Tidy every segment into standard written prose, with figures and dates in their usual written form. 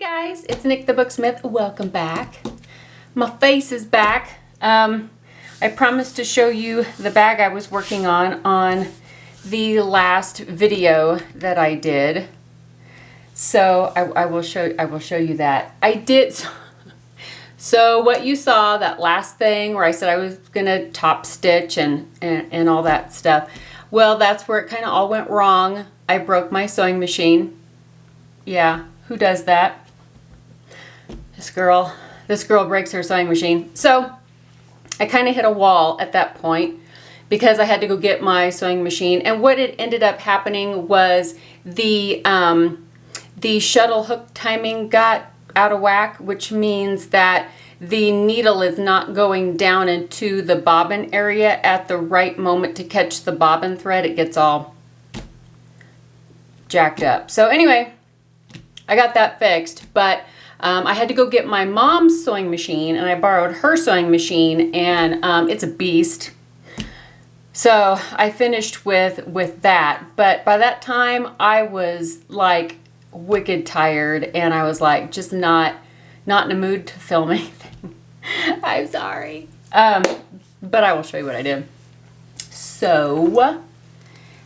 Guys, it's Nick the Booksmith. Welcome back. My face is back. I promised to show you the bag I was working on the last video that I did. So I will show you that. I did. So what you saw, that last thing where I said I was gonna top stitch and all that stuff. Well, that's where it kind of all went wrong. I broke my sewing machine. Yeah, who does that? This girl breaks her sewing machine. So I kind of hit a wall at that point because I had to go get my sewing machine. And what it ended up happening was the shuttle hook timing got out of whack, which means that the needle is not going down into the bobbin area at the right moment to catch the bobbin thread. It gets all jacked up. So anyway, I got that fixed, but I had to go get my mom's sewing machine, and I borrowed her sewing machine, and it's a beast. So I finished with that, but by that time I was like wicked tired, and I was like just not in the mood to film anything. I'm sorry, but I will show you what I did. So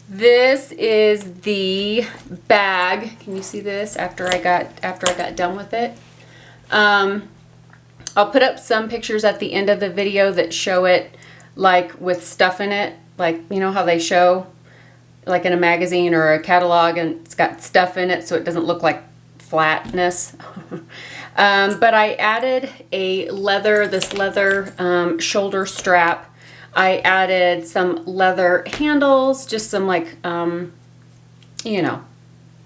this is the bag. Can you see this after I got done with it? I'll put up some pictures at the end of the video that show it like with stuff in it, like you know how they show like in a magazine or a catalog and it's got stuff in it so it doesn't look like flatness. But I added this leather shoulder strap. I added some leather handles, just some like, you know,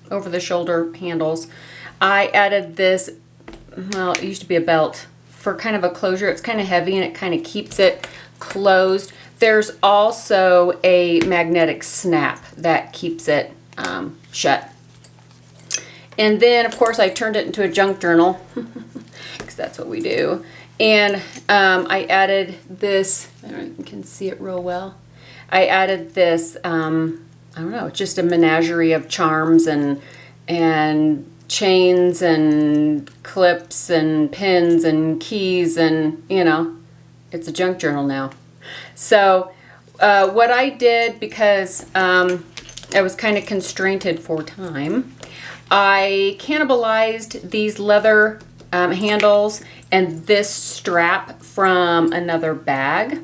over the shoulder handles. I added this, well, it used to be a belt for kind of a closure. It's kind of heavy and it kind of keeps it closed. There's also a magnetic snap that keeps it shut. And then, of course, I turned it into a junk journal because that's what we do. And I added this, I don't know if you can see it real well. I added this, I don't know, it's just a menagerie of charms and chains and clips and pins and keys and, you know, it's a junk journal now. So what I did, because I was kind of constrained for time, I cannibalized these leather handles and this strap from another bag,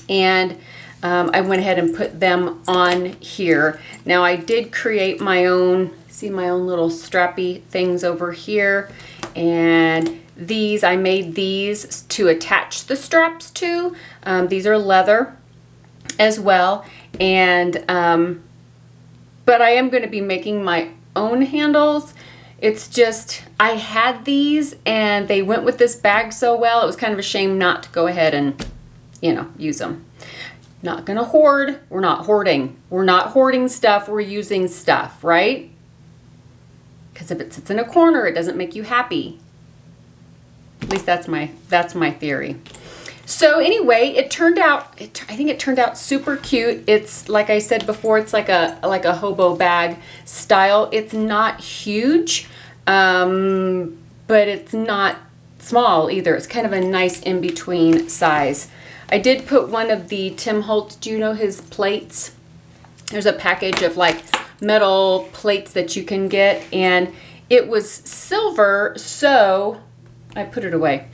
and I went ahead and put them on here. Now I did create my own, see my own little strappy things over here, and these, I made these to attach the straps to. These are leather as well, and but I am going to be making my own handles. It's just, I had these and they went with this bag so well, it was kind of a shame not to go ahead and, you know, use them. Not gonna hoard. We're not hoarding. We're not hoarding stuff, we're using stuff, right? Because if it sits in a corner, it doesn't make you happy. At least that's my theory. So anyway, it turned out, I think it turned out super cute. It's, like I said before, it's like a hobo bag style. It's not huge, but it's not small either. It's kind of a nice in-between size. I did put one of the Tim Holtz, do you know his plates? There's a package of like metal plates that you can get, and it was silver, so I put it away.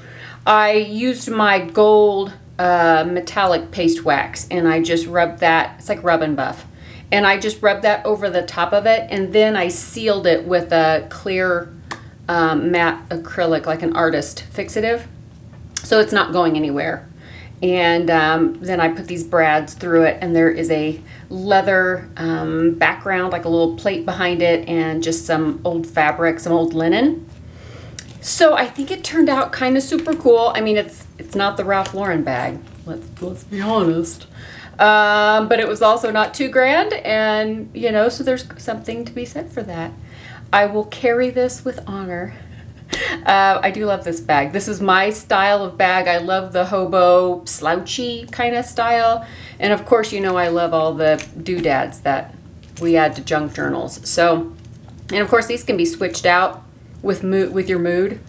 I used my gold metallic paste wax, and I just rubbed that, it's like rub and buff, and I just rubbed that over the top of it, and then I sealed it with a clear matte acrylic, like an artist fixative, so it's not going anywhere. And then I put these brads through it, and there is a leather background, like a little plate behind it, and just some old fabric, some old linen. So I think it turned out kind of super cool. I mean, it's not the Ralph Lauren bag, let's be honest. But it was also not too grand, and you know, so there's something to be said for that. I will carry this with honor. I do love this bag. This is my style of bag. I love the hobo slouchy kind of style. And of course, you know, I love all the doodads that we add to junk journals. So, and of course these can be switched out. with your mood.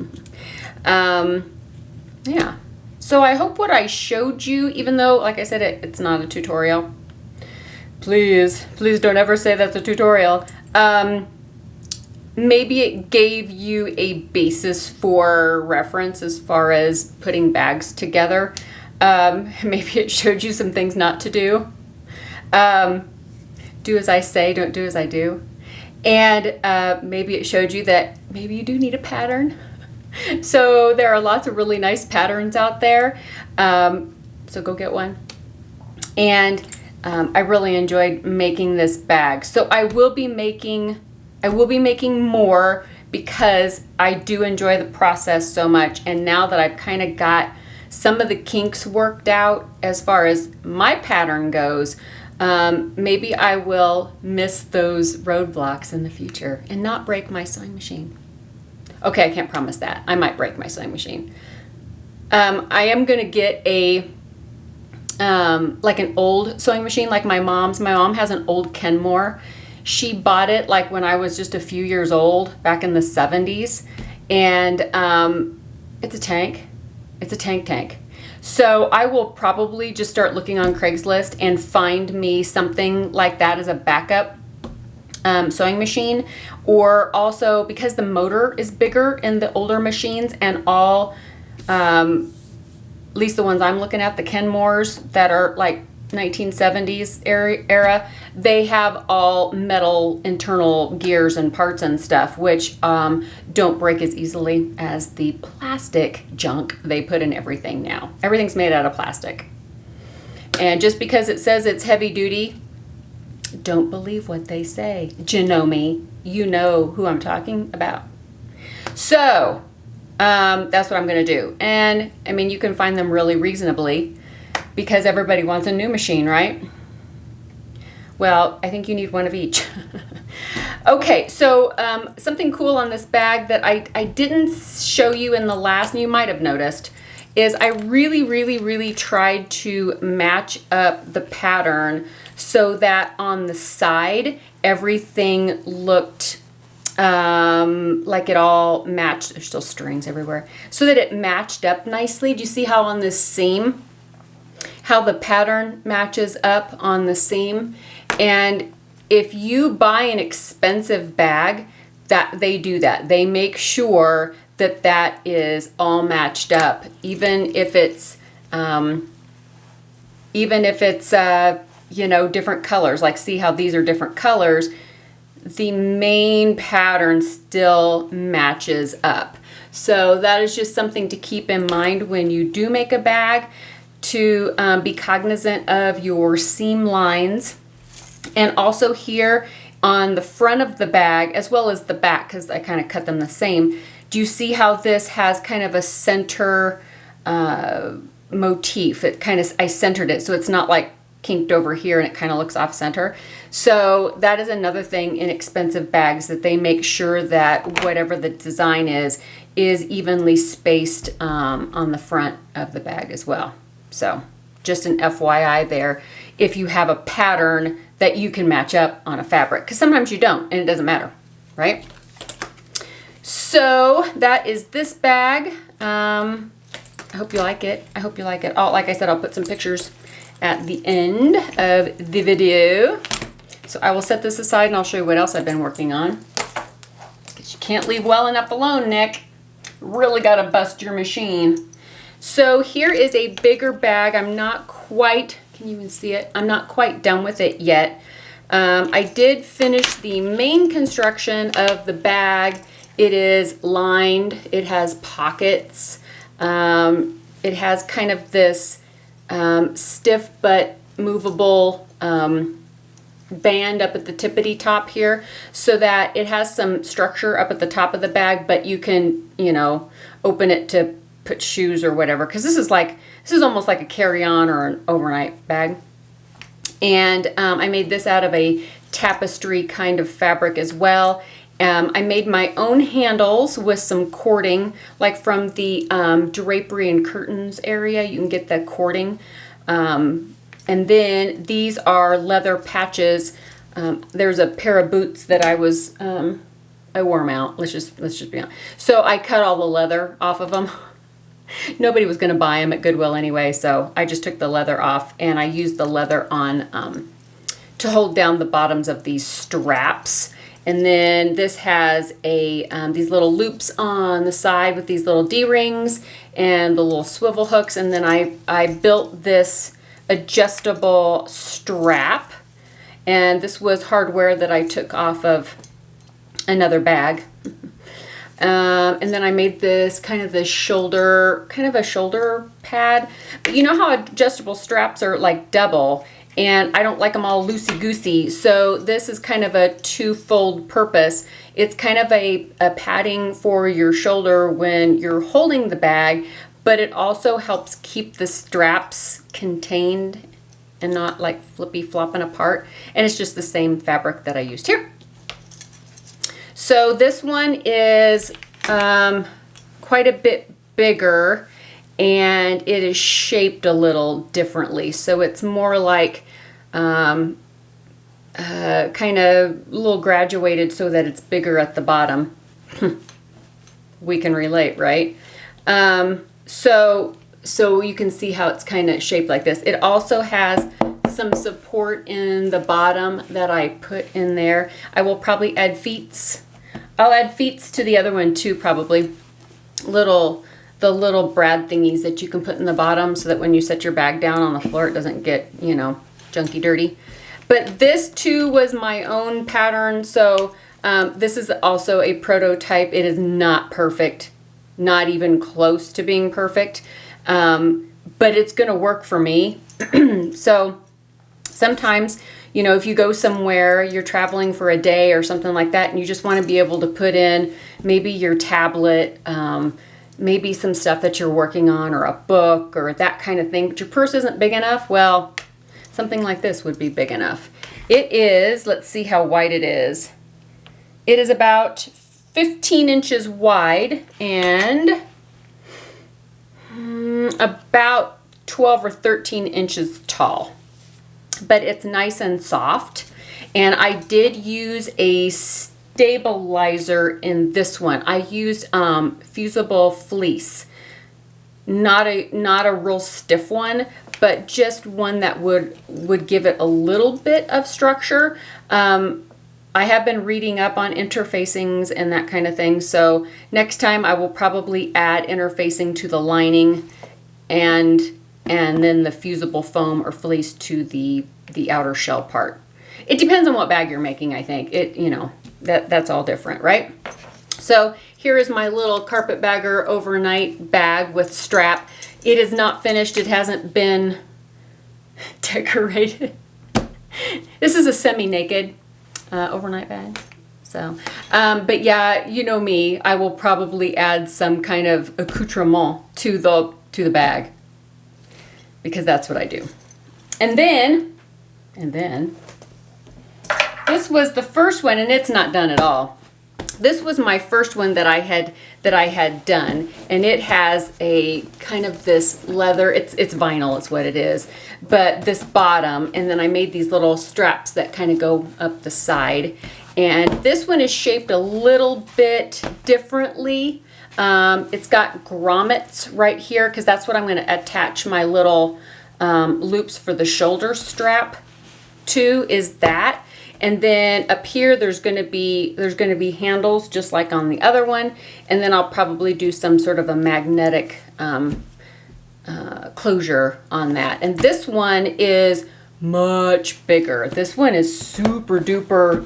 Yeah. So I hope what I showed you, even though, like I said, it's not a tutorial. Please don't ever say that's a tutorial. Maybe it gave you a basis for reference as far as putting bags together. Maybe it showed you some things not to do. Do as I say, don't do as I do. And maybe it showed you that maybe you do need a pattern. So there are lots of really nice patterns out there. So go get one. And I really enjoyed making this bag. So I will be making more because I do enjoy the process so much. And now that I've kind of got some of the kinks worked out as far as my pattern goes, maybe I will miss those roadblocks in the future and not break my sewing machine. Okay, I can't promise that. I might break my sewing machine. I am going to get a like an old sewing machine like my mom's. My mom has an old Kenmore. She bought it like when I was just a few years old back in the 70s. And it's a tank. It's a tank. So I will probably just start looking on Craigslist and find me something like that as a backup sewing machine. Or also because the motor is bigger in the older machines, and all, at least the ones I'm looking at, the Kenmores that are like 1970s era, they have all metal internal gears and parts and stuff, which don't break as easily as the plastic junk they put in everything now. Everything's made out of plastic. And just because it says it's heavy duty, don't believe what they say. Do you know me? You know who I'm talking about. So that's what I'm going to do. And I mean, you can find them really reasonably because everybody wants a new machine, right? Well, I think you need one of each. Okay, so something cool on this bag that I didn't show you in the last, and you might have noticed, is I really tried to match up the pattern so that on the side, everything looked like it all matched. There's still strings everywhere. So that it matched up nicely. Do you see how on this seam, how the pattern matches up on the seam? And if you buy an expensive bag, that they do that. They make sure that that is all matched up, even if it's you know, different colors. Like, see how these are different colors. The main pattern still matches up. So that is just something to keep in mind when you do make a bag, to be cognizant of your seam lines. And also here on the front of the bag, as well as the back, because I kind of cut them the same. Do you see how this has kind of a center motif? It kind of, I centered it so it's not like kinked over here and it kind of looks off center. So that is another thing in expensive bags, that they make sure that whatever the design is evenly spaced on the front of the bag as well. So just an FYI there, if you have a pattern that you can match up on a fabric, because sometimes you don't and it doesn't matter, right? So that is this bag. I hope you like it. I hope you like it. Oh, like I said, I'll put some pictures at the end of the video. So I will set this aside and I'll show you what else I've been working on. Because you can't leave well enough alone, Nick. Really got to bust your machine. So here is a bigger bag. I'm not quite, can you even see it? I'm not quite done with it yet. I did finish the main construction of the bag. It is lined. It has pockets. It has kind of this stiff but movable band up at the tippity top here, so that it has some structure up at the top of the bag, but you can, you know, open it to put shoes or whatever, because this is almost like a carry-on or an overnight bag. And I made this out of a tapestry kind of fabric as well. I made my own handles with some cording, like from the drapery and curtains area. You can get the cording. And then these are leather patches. There's a pair of boots that I I wore them out. Let's just be honest. So I cut all the leather off of them. Nobody was going to buy them at Goodwill anyway, so I just took the leather off, and I used the leather on to hold down the bottoms of these straps. And then this has these little loops on the side with these little D-rings and the little swivel hooks. And then I built this adjustable strap, and this was hardware that I took off of another bag. And then I made this kind of a shoulder pad. But you know how adjustable straps are like double, and I don't like them all loosey-goosey. So this is kind of a two-fold purpose. It's kind of a padding for your shoulder when you're holding the bag, but it also helps keep the straps contained and not like flippy flopping apart. And it's just the same fabric that I used here. So this one is quite a bit bigger, and it is shaped a little differently. So it's more like kind of a little graduated so that it's bigger at the bottom. We can relate, right? So you can see how it's kind of shaped like this. It also has some support in the bottom that I put in there. I will probably add feet. I'll add feet to the other one too, probably. The little brad thingies that you can put in the bottom so that when you set your bag down on the floor, it doesn't get, you know, junky dirty. But this too was my own pattern. So this is also a prototype. It is not perfect, not even close to being perfect. But it's going to work for me. So sometimes, you know, if you go somewhere, you're traveling for a day or something like that, and you just want to be able to put in maybe your tablet, maybe some stuff that you're working on, or a book or that kind of thing, but your purse isn't big enough, well, something like this would be big enough. It is, let's see how wide it is. It is about 15 inches wide and about 12 or 13 inches tall. But it's nice and soft, and I did use a stabilizer in this one. I used fusible fleece, not a real stiff one, but just one that would give it a little bit of structure. I have been reading up on interfacings and that kind of thing, so next time I will probably add interfacing to the lining and then the fusible foam or fleece to the outer shell part. It depends on what bag you're making, I think. You know, that's all different, right? So here is my little carpetbagger overnight bag with strap. It is not finished. It hasn't been decorated. This is a semi-naked overnight bag. So, but yeah, you know me, I will probably add some kind of accoutrement to the bag, because that's what I do. And then this was the first one, and it's not done at all. This was my first one that I had done, and it has a kind of this leather, it's vinyl is what it is, but this bottom, and then I made these little straps that kind of go up the side. And this one is shaped a little bit differently. It's got grommets right here, because that's what I'm going to attach my little loops for the shoulder strap to, is that. And then up here there's going to be handles just like on the other one, and then I'll probably do some sort of a magnetic closure on that. And this one is much bigger. This one is super duper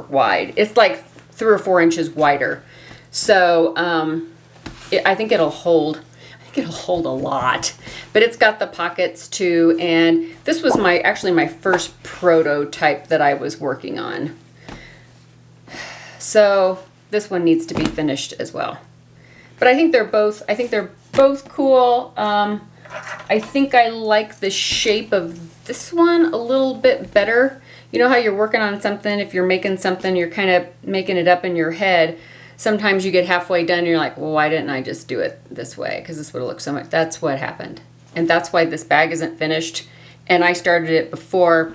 wide. It's like 3 or 4 inches wider. So I think it'll hold a lot, but it's got the pockets too. And this was actually my first prototype that I was working on. So this one needs to be finished as well. But I think they're both cool. I think I like the shape of this one a little bit better. You know how you're working on something, if you're making something, you're kind of making it up in your head. Sometimes you get halfway done and you're like, well, why didn't I just do it this way? Because this would have looked so much. That's what happened. And that's why this bag isn't finished. And I started it before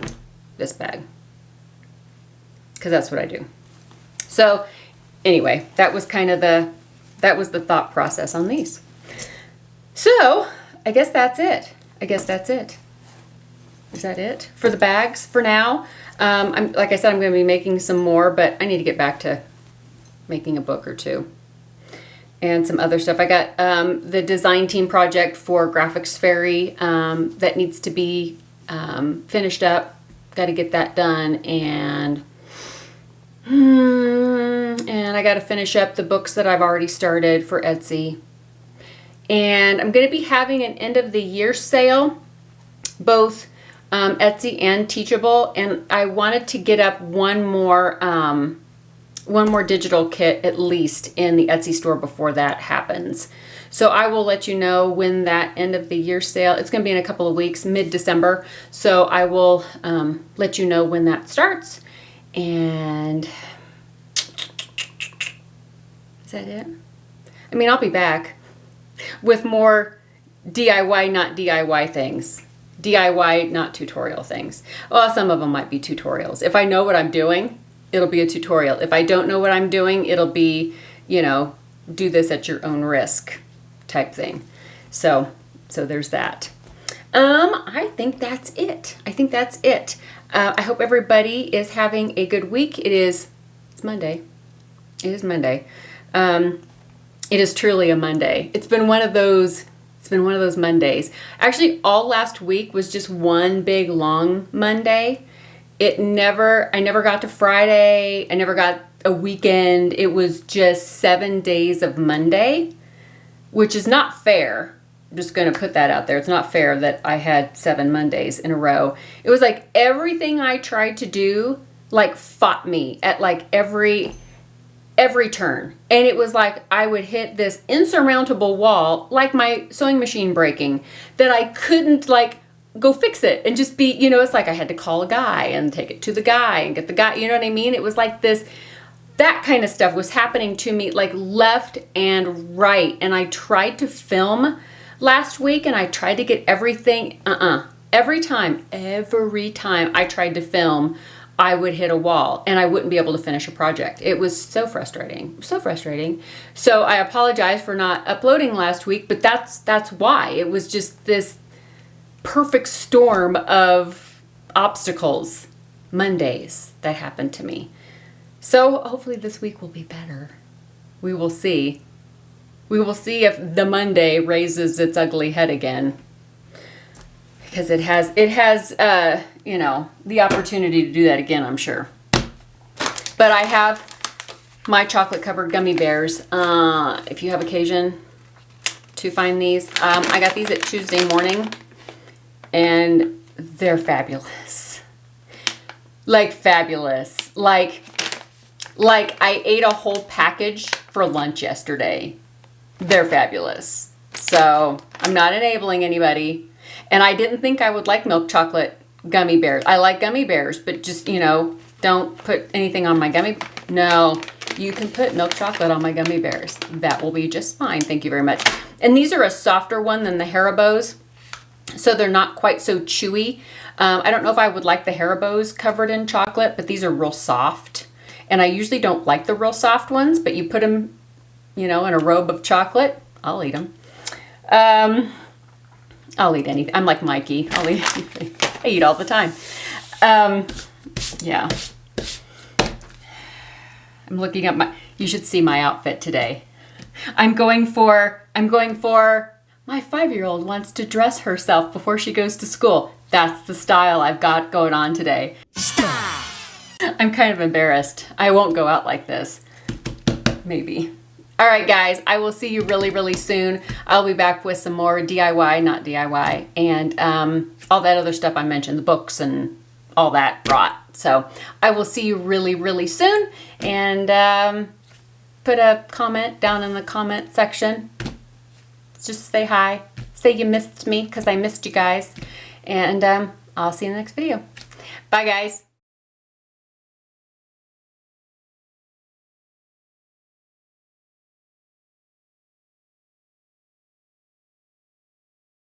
this bag, because that's what I do. So anyway, that was kind of the thought process on these. So I guess that's it. Is that it for the bags for now? Like I said, I'm going to be making some more, but I need to get back to making a book or two and some other stuff. I got the design team project for Graphics Fairy that needs to be finished up. Got to get that done, and I got to finish up the books that I've already started for Etsy. And I'm going to be having an end of the year sale, both Etsy and Teachable, and I wanted to get up one more digital kit at least in the Etsy store before that happens. So I will let you know when that end of the year sale, it's going to be in a couple of weeks, mid-December. So I will let you know when that starts. And is that it? I mean, I'll be back with more DIY, not DIY things. DIY, not tutorial things. Well, some of them might be tutorials. If I know what I'm doing, it'll be a tutorial. If I don't know what I'm doing, it'll be, you know, do this at your own risk type thing. So there's that. I think that's it. I hope everybody is having a good week. It's Monday. It is Monday. It is truly a Monday. It's been one of those Mondays. Actually, all last week was just one big long Monday. I never got to Friday. I never got a weekend. It was just 7 days of Monday, which is not fair. I'm just going to put that out there. It's not fair that I had 7 Mondays in a row. It was like everything I tried to do like fought me at like every turn. And it was like I would hit this insurmountable wall, like my sewing machine breaking, that I couldn't like go fix it and just be, you know, it's like I had to call a guy and take it to the guy and get the guy, you know what I mean? It was like that kind of stuff was happening to me like left and right. And I tried to film last week and I tried to get everything, every time I tried to film, I would hit a wall and I wouldn't be able to finish a project. It was so frustrating. So I apologize for not uploading last week, but that's why. It was just this perfect storm of obstacles, Mondays that happened to me. So hopefully this week will be better. We will see. We will see if the Monday raises its ugly head again. Because it has, you know, the opportunity to do that again, I'm sure. But I have my chocolate-covered gummy bears. If you have occasion to find these. I got these at Tuesday morning, and they're fabulous. Like fabulous. Like I ate a whole package for lunch yesterday. They're fabulous. So I'm not enabling anybody. And I didn't think I would like milk chocolate gummy bears. I like gummy bears, but just, you know, don't put anything on my gummy. No, you can put milk chocolate on my gummy bears. That will be just fine. Thank you very much. And these are a softer one than the Haribos, so they're not quite so chewy. I don't know if I would like the Haribos covered in chocolate, but these are real soft. And I usually don't like the real soft ones, but you put them, you know, in a robe of chocolate, I'll eat them. I'll eat anything. I'm like Mikey. I'll eat anything. I eat all the time. Yeah. I'm looking at you should see my outfit today. I'm going for my 5-year-old wants to dress herself before she goes to school. That's the style I've got going on today. I'm kind of embarrassed. I won't go out like this. Maybe. All right, guys, I will see you really, really soon. I'll be back with some more DIY, not DIY, and all that other stuff I mentioned, the books and all that rot. So I will see you really, really soon. And put a comment down in the comment section. Just say hi. Say you missed me, because I missed you guys. And I'll see you in the next video. Bye, guys.